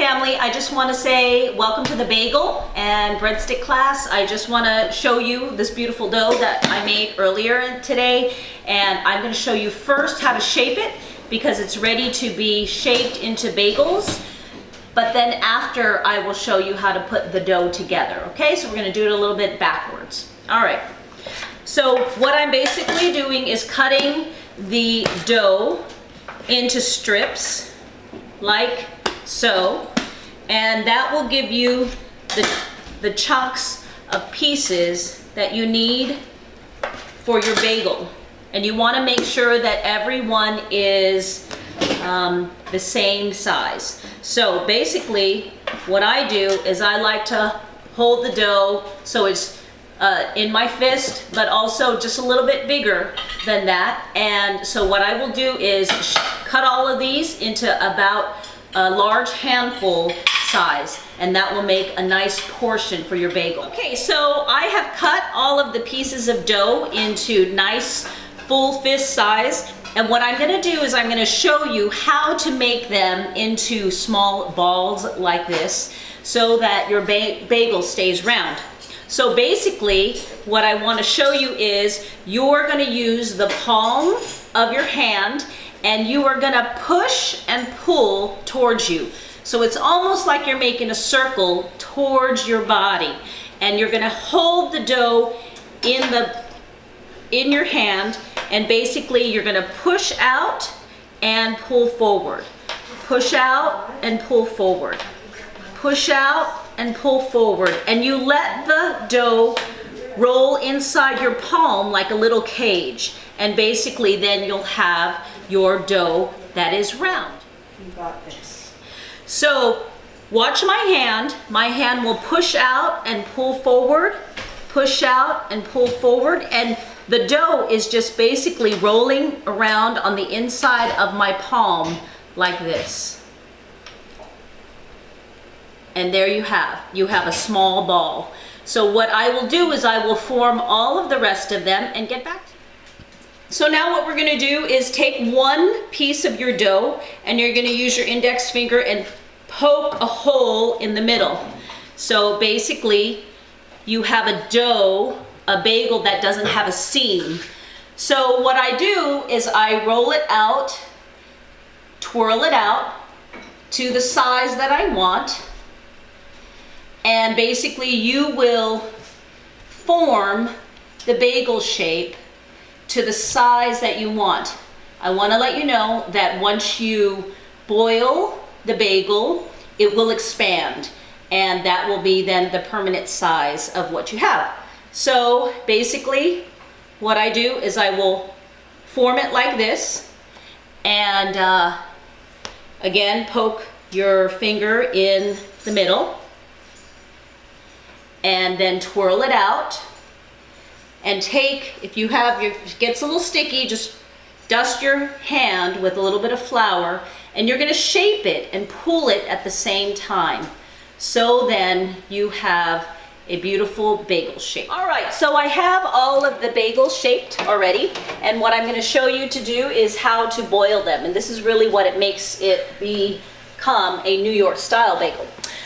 family, I just want to say welcome to the bagel and breadstick class. I just want to show you this beautiful dough that I made earlier today, and I'm going to show you first how to shape it because it's ready to be shaped into bagels. But then after, I will show you how to put the dough together. Okay, so we're going to do it a little bit backwards. All right, so what I'm basically doing is cutting the dough into strips like so, and that will give you the chunks of pieces that you need for your bagel. And you want to make sure that everyone is the same size. So basically what I do is I like to hold the dough so it's in my fist, but also just a little bit bigger than that. And so what I will do is cut all of these into about a large handful size, and that will make a nice portion for your bagel. Okay, so I have cut all of the pieces of dough into nice full fist size, and what I'm going to do is I'm going to show you how to make them into small balls like this so that your bagel stays round. So basically what I want to show you is you're going to use the palm of your hand and you are going to push and pull towards you. So it's almost like you're making a circle towards your body, and you're going to hold the dough in your hand, and basically you're going to push out and pull forward. Push out and pull forward. Push out and pull forward, and you let the dough roll inside your palm like a little cage, and basically then you'll have your dough that is round. You got this. So watch my hand. My hand will push out and pull forward, push out and pull forward, and the dough is just basically rolling around on the inside of my palm like this. And there you have a small ball. So what I will do is I will form all of the rest of them and get back to you. So now what we're going to do is take one piece of your dough, and you're going to use your index finger and poke a hole in the middle. So basically you have a bagel that doesn't have a seam. So what I do is I roll it out, twirl it out to the size that I want, and basically you will form the bagel shape to the size that you want. I want to let you know that once you boil the bagel, it will expand, and that will be then the permanent size of what you have. So basically what I do is I will form it like this, and again, poke your finger in the middle and then twirl it out, and take, if it gets a little sticky, just dust your hand with a little bit of flour, and you're going to shape it and pull it at the same time. So then you have a beautiful bagel shape. All right, so I have all of the bagels shaped already, and what I'm going to show you to do is how to boil them, and this is really what it makes it become a New York style bagel.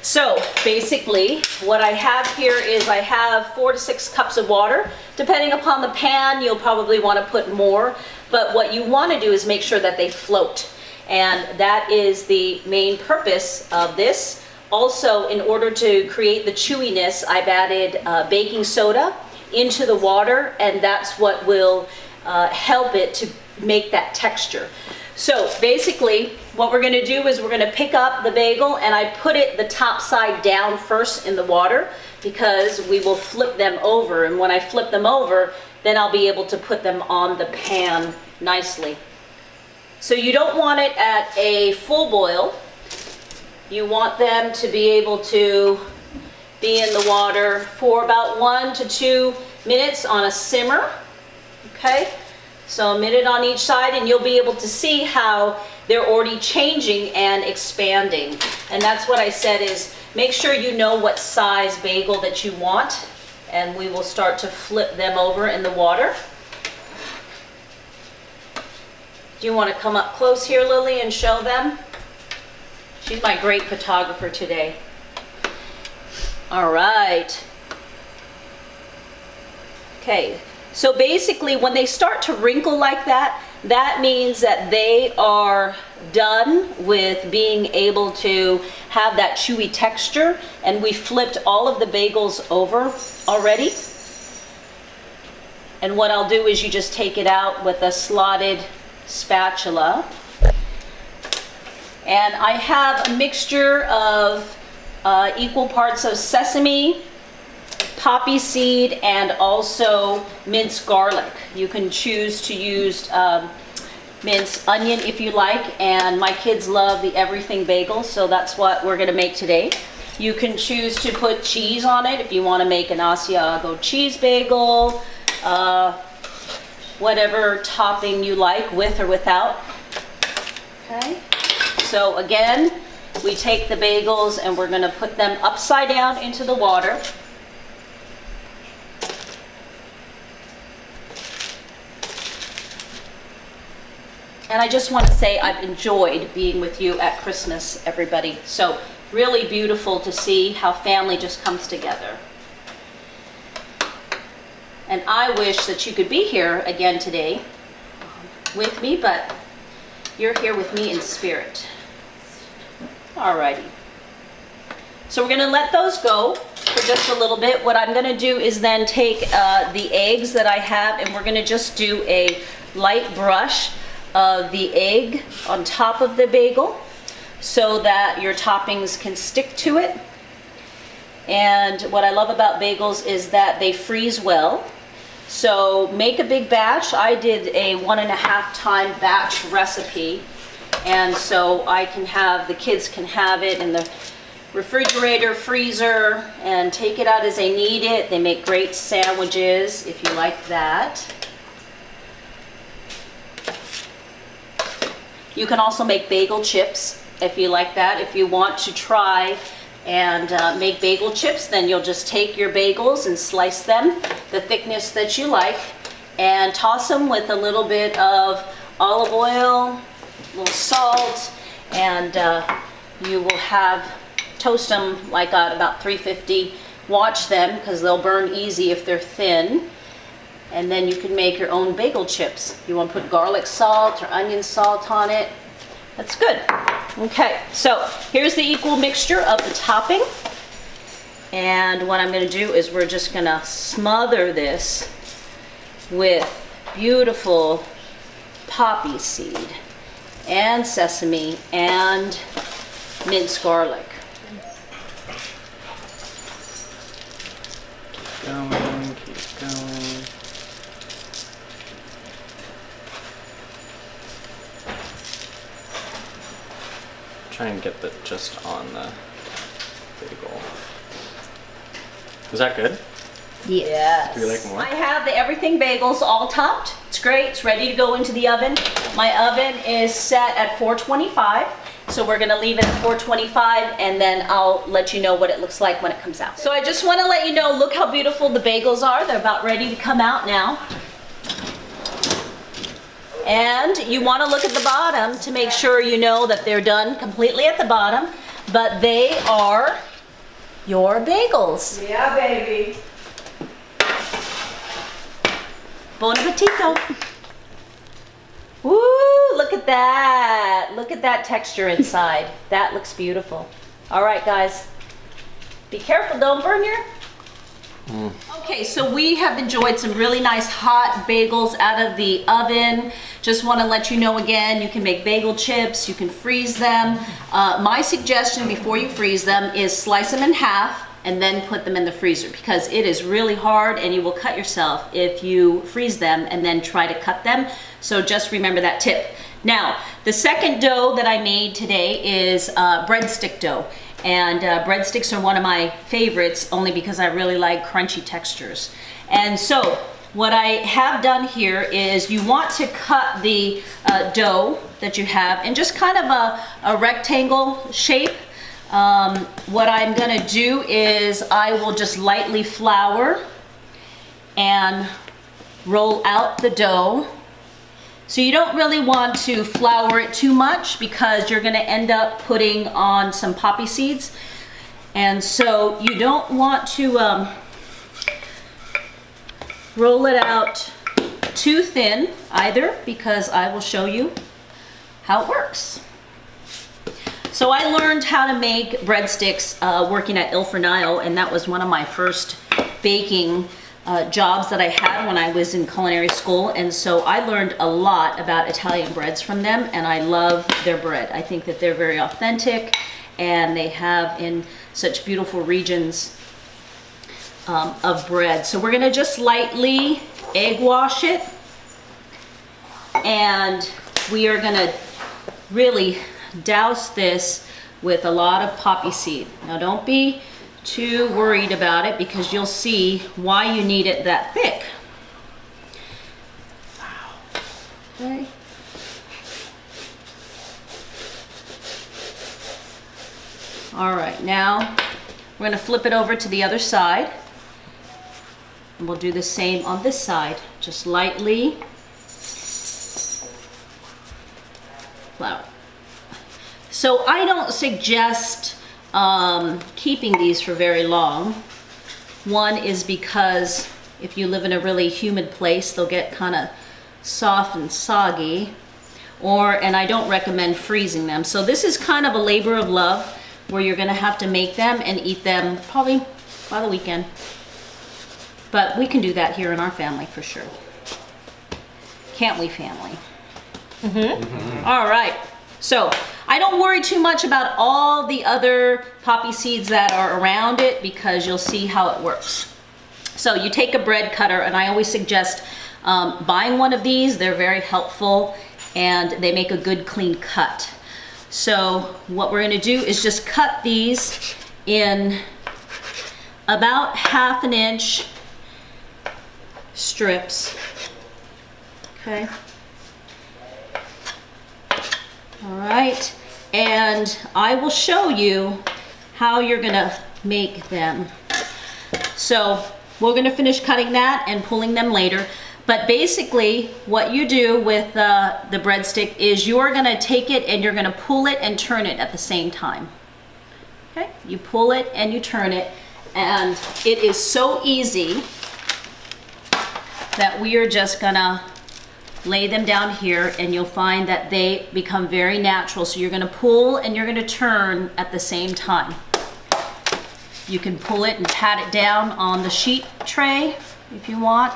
So basically what I have here is I have 4 to 6 cups of water. Depending upon the pan, you'll probably want to put more, but what you want to do is make sure that they float, and that is the main purpose of this. Also, in order to create the chewiness, I've added baking soda into the water, and that's what will help it to make that texture. So basically what we're going to do is we're going to pick up the bagel, and I put it the top side down first in the water because we will flip them over, and when I flip them over, then I'll be able to put them on the pan nicely. So you don't want it at a full boil. You want them to be able to be in the water for about 1 to 2 minutes on a simmer. Okay, so a minute on each side, and you'll be able to see how they're already changing and expanding. And that's what I said is make sure you know what size bagel that you want, and we will start to flip them over in the water. Do you want to come up close here, Lily, and show them? She's my great photographer today. All right. Okay, so basically when they start to wrinkle like that, that means that they are done with being able to have that chewy texture, and we flipped all of the bagels over already. And what I'll do is you just take it out with a slotted spatula. And I have a mixture of equal parts of sesame, poppy seed, and also minced garlic. You can choose to use minced onion if you like, and my kids love the everything bagel, so that's what we're gonna make today. You can choose to put cheese on it if you wanna make an Asiago cheese bagel, whatever topping you like, with or without. Okay, so again, we take the bagels and we're gonna put them upside down into the water. And I just want to say I've enjoyed being with you at Christmas, everybody. So really beautiful to see how family just comes together. And I wish that you could be here again today with me, but you're here with me in spirit. Alrighty. So we're gonna let those go for just a little bit. What I'm gonna do is then take the eggs that I have, and we're gonna just do a light brush of the egg on top of the bagel so that your toppings can stick to it. And what I love about bagels is that they freeze well. So make a big batch. I did a 1.5 time batch recipe, and so I can have, the kids can have it in the refrigerator, freezer, and take it out as they need it. They make great sandwiches if you like that. You can also make bagel chips if you like that. If you want to try and make bagel chips, then you'll just take your bagels and slice them the thickness that you like and toss them with a little bit of olive oil, a little salt, and you will have, toast them like at about 350. Watch them because they'll burn easy if they're thin. And then you can make your own bagel chips. You want to put garlic salt or onion salt on it. That's good. Okay, so here's the equal mixture of the topping. And what I'm going to do is we're just going to smother this with beautiful poppy seed and sesame and minced garlic. Keep going, keep going. Try and get that just on the bagel. Is that good? Yes. Do you like more? I have the everything bagels all topped. It's great. It's ready to go into the oven. My oven is set at 425. So we're gonna leave it at 425, and then I'll let you know what it looks like when it comes out. So I just wanna let you know, look how beautiful the bagels are. They're about ready to come out now. And you want to look at the bottom to make sure you know that they're done completely at the bottom, but they are your bagels. Yeah, baby. Bon appetito. Woo, look at that. Look at that texture inside. That looks beautiful. All right, guys. Be careful, don't burn your... Okay, so we have enjoyed some really nice hot bagels out of the oven. Just want to let you know again, you can make bagel chips, you can freeze them. My suggestion before you freeze them is slice them in half and then put them in the freezer, because it is really hard and you will cut yourself if you freeze them and then try to cut them. So just remember that tip. Now, the second dough that I made today is breadstick dough. And breadsticks are one of my favorites only because I really like crunchy textures. And so what I have done here is you want to cut the dough that you have in just kind of a rectangle shape. What I'm gonna do is I will just lightly flour and roll out the dough So you don't really want to flour it too much because you're gonna end up putting on some poppy seeds. And so you don't want to roll it out too thin either, because I will show you how it works. So I learned how to make breadsticks working at Il Fornaio, and that was one of my first baking jobs that I had when I was in culinary school. And so I learned a lot about Italian breads from them, and I love their bread. I think that they're very authentic, and they have in such beautiful regions of bread. So we're gonna just lightly egg wash it, and we are gonna really douse this with a lot of poppy seed. Now don't be too worried about it, because you'll see why you need it that thick. Okay. All right, now we're gonna flip it over to the other side. And we'll do the same on this side. Just lightly flour. So I don't suggest keeping these for very long. One is because if you live in a really humid place, they'll get kind of soft and soggy. And I don't recommend freezing them. So this is kind of a labor of love, where you're gonna have to make them and eat them probably by the weekend. But we can do that here in our family for sure. Can't we, family? All right, so I don't worry too much about all the other poppy seeds that are around it, because you'll see how it works. So you take a bread cutter, and I always suggest buying one of these. They're very helpful, and they make a good clean cut. So what we're gonna do is just cut these in about 1/2 inch strips. Okay. All right, and I will show you how you're gonna make them. So we're gonna finish cutting that and pulling them later. But basically what you do with the breadstick is you're gonna take it and you're gonna pull it and turn it at the same time. Okay, you pull it and you turn it, and it is so easy that we are just gonna lay them down here, and you'll find that they become very natural. So you're gonna pull and you're gonna turn at the same time. You can pull it and pat it down on the sheet tray if you want.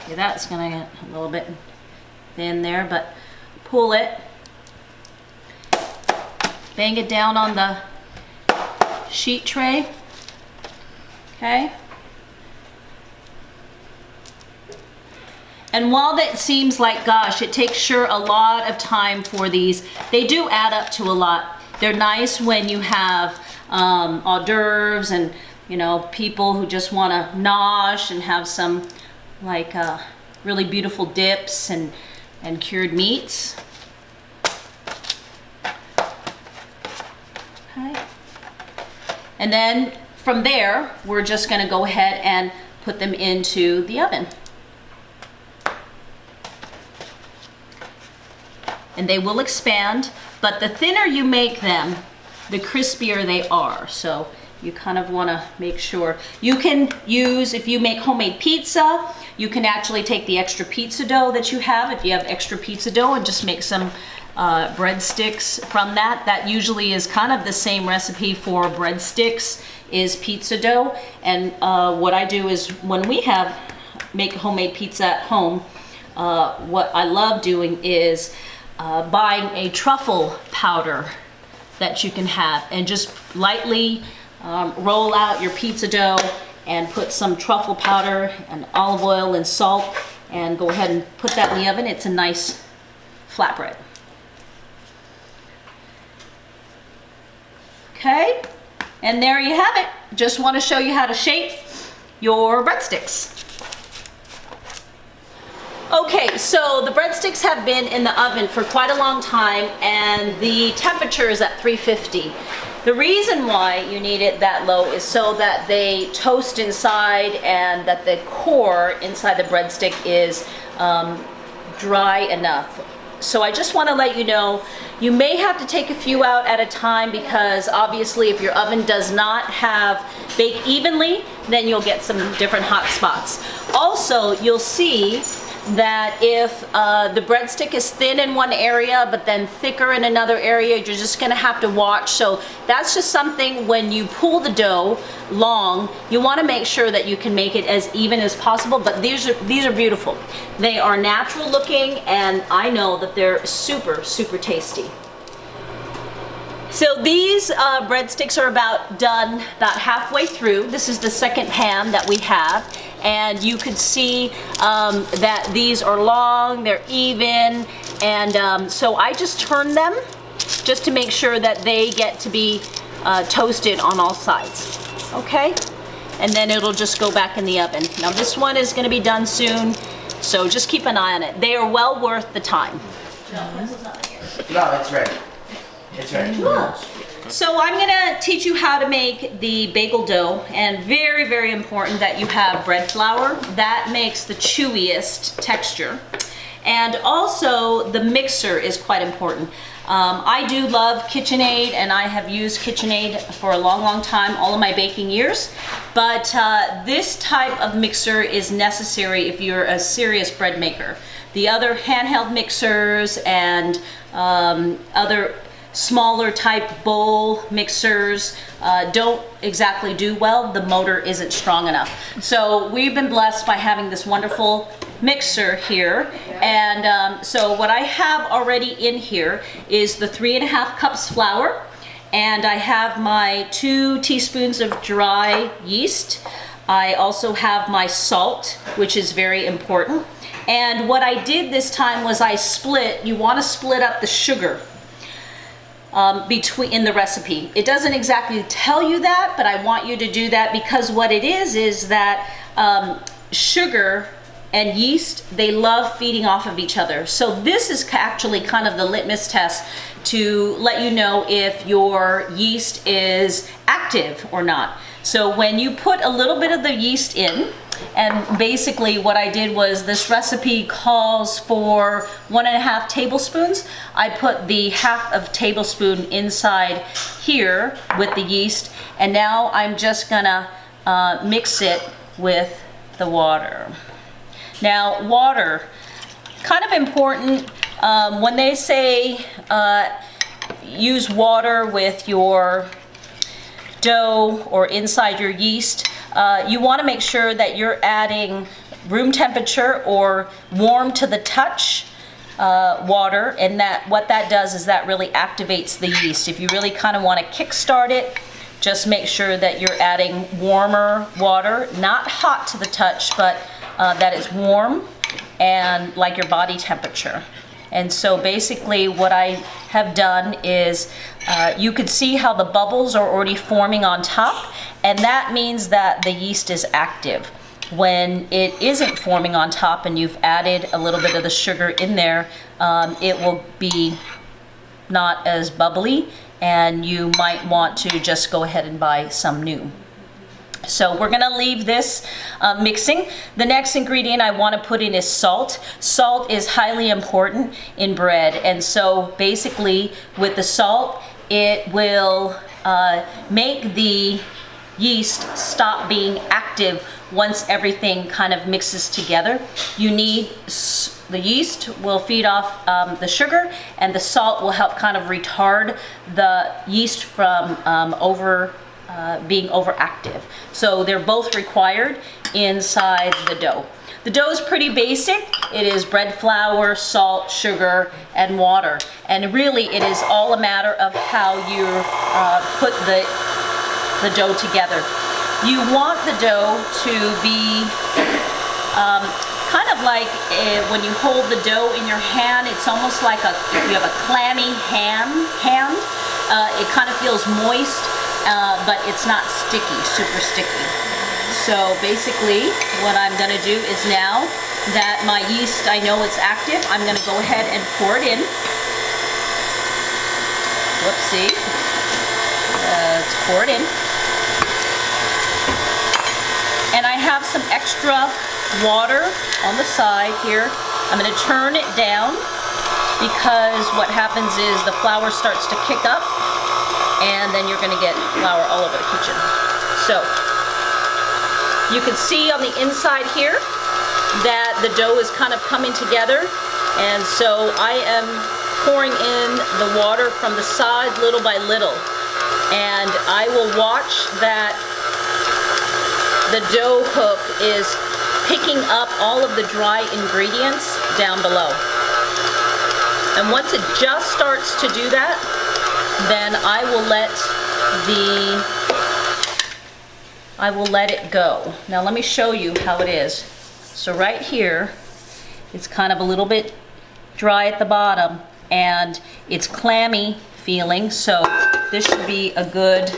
Okay, that's gonna get a little bit thin there, but pull it, bang it down on the sheet tray, okay? And while that seems like, gosh, it takes sure a lot of time for these, they do add up to a lot. They're nice when you have hors d'oeuvres and, you know, people who just want to nosh and have some like really beautiful dips and cured meats. Okay. And then from there, we're just going to go ahead and put them into the oven. And they will expand, but the thinner you make them, the crispier they are. So you kind of want to make sure. You can use, if you make homemade pizza, you can actually take the extra pizza dough that you have, if you have extra pizza dough, and just make some breadsticks from that. That usually is kind of the same recipe for breadsticks, is pizza dough. And what I do is when we make homemade pizza at home, what I love doing is buying a truffle powder that you can have, and just lightly roll out your pizza dough and put some truffle powder and olive oil and salt, and go ahead and put that in the oven. It's a nice flatbread. Okay, and there you have it. Just want to show you how to shape your breadsticks. Okay, so the breadsticks have been in the oven for quite a long time, and the temperature is at 350. The reason why you need it that low is so that they toast inside, and that the core inside the breadstick is dry enough. So I just want to let you know, you may have to take a few out at a time because obviously if your oven does not have bake evenly, then you'll get some different hot spots. Also, you'll see that if the breadstick is thin in one area but then thicker in another area, you're just gonna have to watch. So that's just something when you pull the dough long, you want to make sure that you can make it as even as possible. But these are beautiful. They are natural looking, and I know that they're super tasty. So these breadsticks are about done, about halfway through. This is the second pan that we have, and you can see that these are long, they're even, and so I just turn them just to make sure that they get to be toasted on all sides. Okay? And then it'll just go back in the oven. Now this one is going to be done soon, so just keep an eye on it. They are well worth the time. No, it's ready. It's ready. Cool. So I'm gonna teach you how to make the bagel dough, and very important that you have bread flour. That makes the chewiest texture. And also the mixer is quite important. I do love KitchenAid, and I have used KitchenAid for a long time, all of my baking years. But this type of mixer is necessary if you're a serious bread maker. The other handheld mixers and other smaller type bowl mixers don't exactly do well. The motor isn't strong enough. So we've been blessed by having this wonderful mixer here. And so what I have already in here is the 3.5 cups flour, and I have my 2 teaspoons of dry yeast. I also have my salt, which is very important. And what I did this time was you want to split up the sugar in the recipe. It doesn't exactly tell you that, but I want you to do that because what it is that sugar and yeast, they love feeding off of each other. So this is actually kind of the litmus test to let you know if your yeast is active or not. So when you put a little bit of the yeast in, and basically what I did was, this recipe calls for 1.5 tablespoons. I put the 1/2 tablespoon inside here with the yeast, and now I'm just gonna mix it with the water. Now water, kind of important when they say use water with your dough or inside your yeast. You want to make sure that you're adding room temperature or warm to the touch water, and that what that does is that really activates the yeast. If you really kind of want to kickstart it, just make sure that you're adding warmer water, not hot to the touch, but that it's warm and like your body temperature. And so basically what I have done is you could see how the bubbles are already forming on top, and that means that the yeast is active. When it isn't forming on top and you've added a little bit of the sugar in there, it will be not as bubbly, and you might want to just go ahead and buy some new. So we're gonna leave this mixing. The next ingredient I want to put in is salt. Salt is highly important in bread, and so basically with the salt, it will make the yeast stop being active once everything kind of mixes together. You need the yeast will feed off the sugar, and the salt will help kind of retard the yeast from being overactive. So they're both required inside the dough. The dough is pretty basic. It is bread flour, salt, sugar, and water. And really it is all a matter of how you put the dough together. You want the dough to be kind of like when you hold the dough in your hand, it's almost like you have a clammy hand. It kind of feels moist, but it's not sticky, super sticky. So basically what I'm gonna do is, now that my yeast, I know it's active, I'm gonna go ahead and pour it in. Whoopsie. Let's pour it in. And I have some extra water on the side here. I'm gonna turn it down because what happens is the flour starts to kick up and then you're gonna get flour all over the kitchen. So, you can see on the inside here that the dough is kind of coming together, and so I am pouring in the water from the side little by little, and I will watch that the dough hook is picking up all of the dry ingredients down below. And once it just starts to do that, then I will let it go. Now let me show you how it is. So right here, it's kind of a little bit dry at the bottom and it's clammy feeling, so this should be a good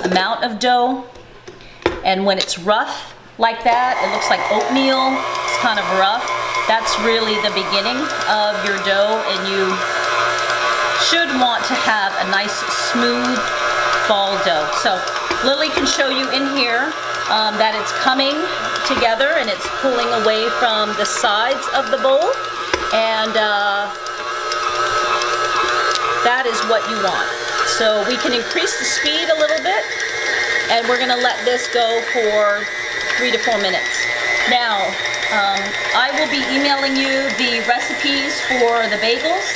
amount of dough. And when it's rough like that, it looks like oatmeal, it's kind of rough, that's really the beginning of your dough, and you should want to have a nice smooth ball dough. So Lily can show you in here that it's coming together and it's pulling away from the sides of the bowl, and that is what you want. So we can increase the speed a little bit, and we're gonna let this go for 3 to 4 minutes. Now, I will be emailing you the recipes for the bagels,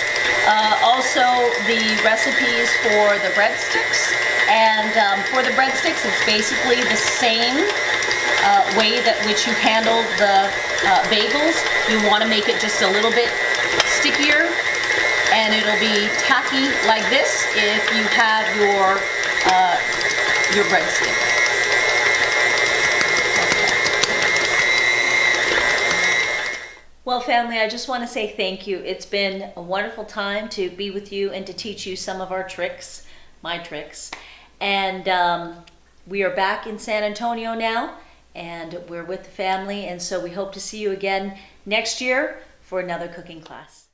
also the recipes for the breadsticks. And for the breadsticks, it's basically the same way that which you handle the bagels. You want to make it just a little bit stickier, and it'll be tacky like this if you have your breadstick. Well, family, I just want to say thank you. It's been a wonderful time to be with you and to teach you some of our tricks, my tricks. And we are back in San Antonio now, and we're with the family, and so we hope to see you again next year for another cooking class.